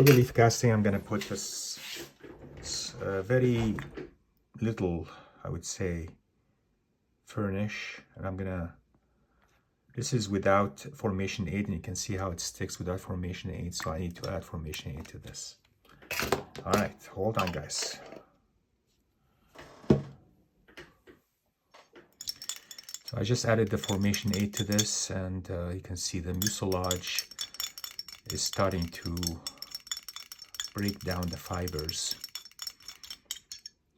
relief casting, I'm going to put this very little, I would say, furnish, and I'm going to, this is without formation aid, and you can see how it sticks without formation aid, so I need to add formation aid to this. All right, hold on, guys. So I just added the formation aid to this, and you can see the mucilage is starting to break down the fibers,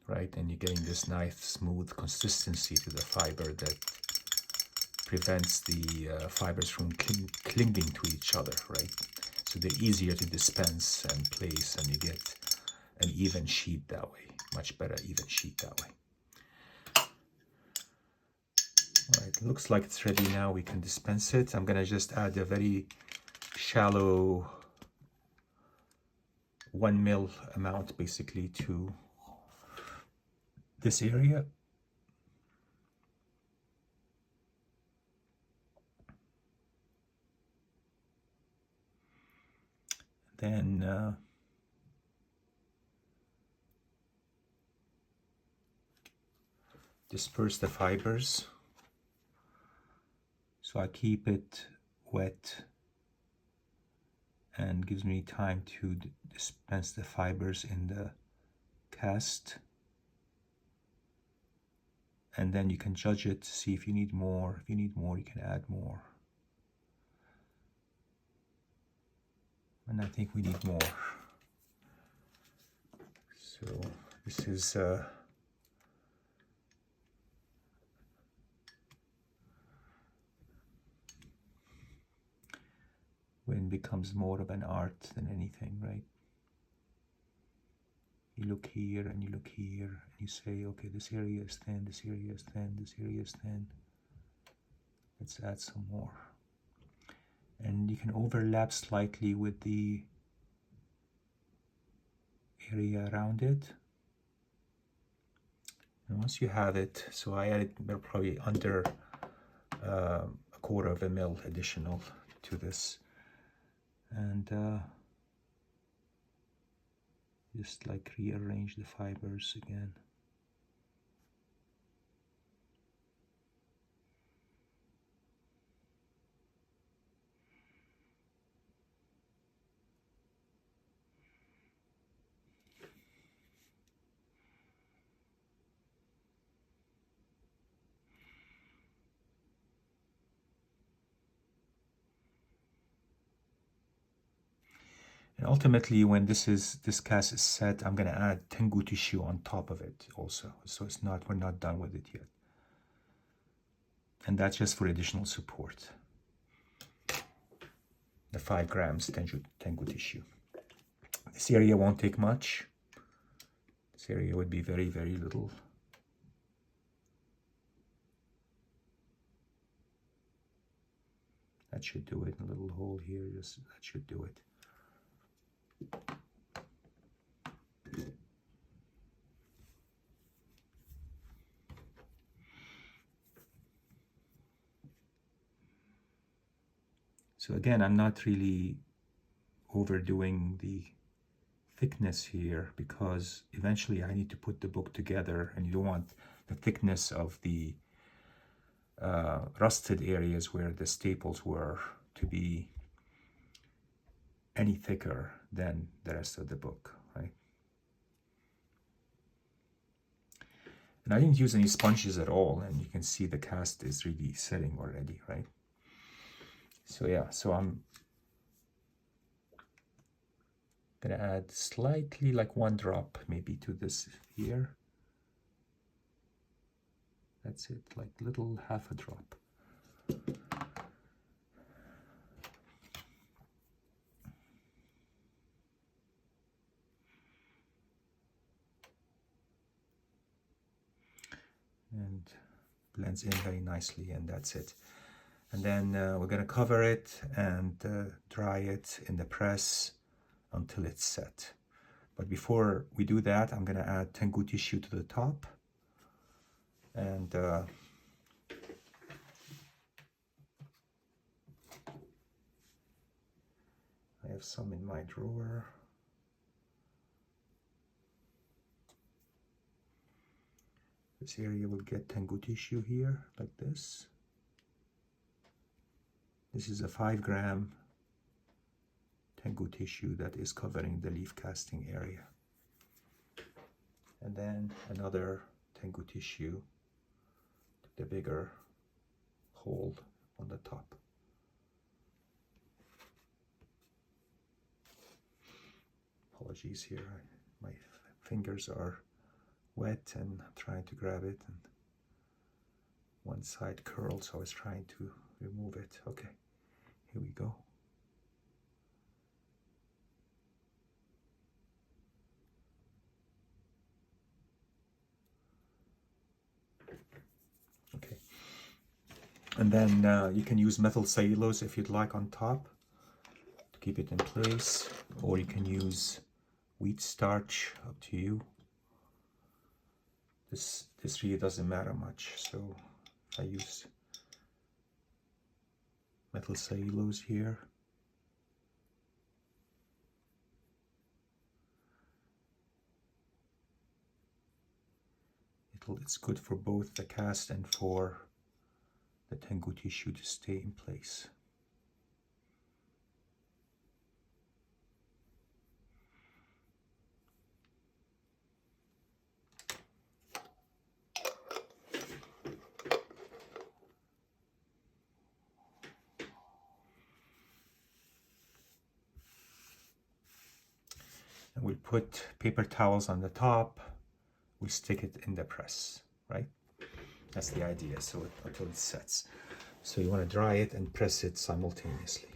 right? And you're getting this nice smooth consistency to the fiber that prevents the fibers from clinging to each other, right? So they're easier to dispense and place, and you get an even sheet that way, much better even sheet that way. All right, looks like it's ready now. We can dispense it. I'm gonna just add a very shallow 1 ml amount basically to this area. Then disperse the fibers. So I keep it wet and gives me time to dispense the fibers in the cast. And then you can judge it to see if you need more. If you need more, you can add more. And I think we need more. So this is when it becomes more of an art than anything, right? You look here and you look here and you say, okay, this area is thin, this area is thin, this area is thin. Let's add some more. And you can overlap slightly with the area around it. And once you have it, so I added probably under a 1/4 ml additional to this. And just like rearrange the fibers again. And ultimately, when this cast is set, I'm going to add tengu tissue on top of it also. So it's not, we're not done with it yet. And that's just for additional support. The 5 grams tengu tissue. This area won't take much. This area would be very, very little. That should do it. A little hole here, just that should do it. So again, I'm not really overdoing the thickness here because eventually I need to put the book together, and you don't want the thickness of the rusted areas where the staples were to be any thicker than the rest of the book, right? And I didn't use any sponges at all, and you can see the cast is really setting already, right? So yeah, so I'm gonna add slightly, like 1 drop maybe to this here. That's it, like little half a drop. And blends in very nicely, and that's it. And then we're going to cover it and dry it in the press until it's set. But before we do that, I'm going to add tengu tissue to the top. And I have some in my drawer. This area will get Tengu tissue here, like this. This is a 5-gram Tengu tissue that is covering the leaf casting area. And then another Tengu tissue, the bigger hole on the top. Apologies here, my fingers are wet and I'm trying to grab it, and one side curled, so I was trying to remove it. Okay, here we go. Okay, and then you can use methyl cellulose if you'd like on top to keep it in place, or you can use wheat starch, up to you. This really doesn't matter much, so I use methyl cellulose here. It's good for both the cast and for the Tengu tissue to stay in place. And we'll put paper towels on the top. We'll stick it in the press, right? That's the idea, so until it sets. So you want to dry it and press it simultaneously.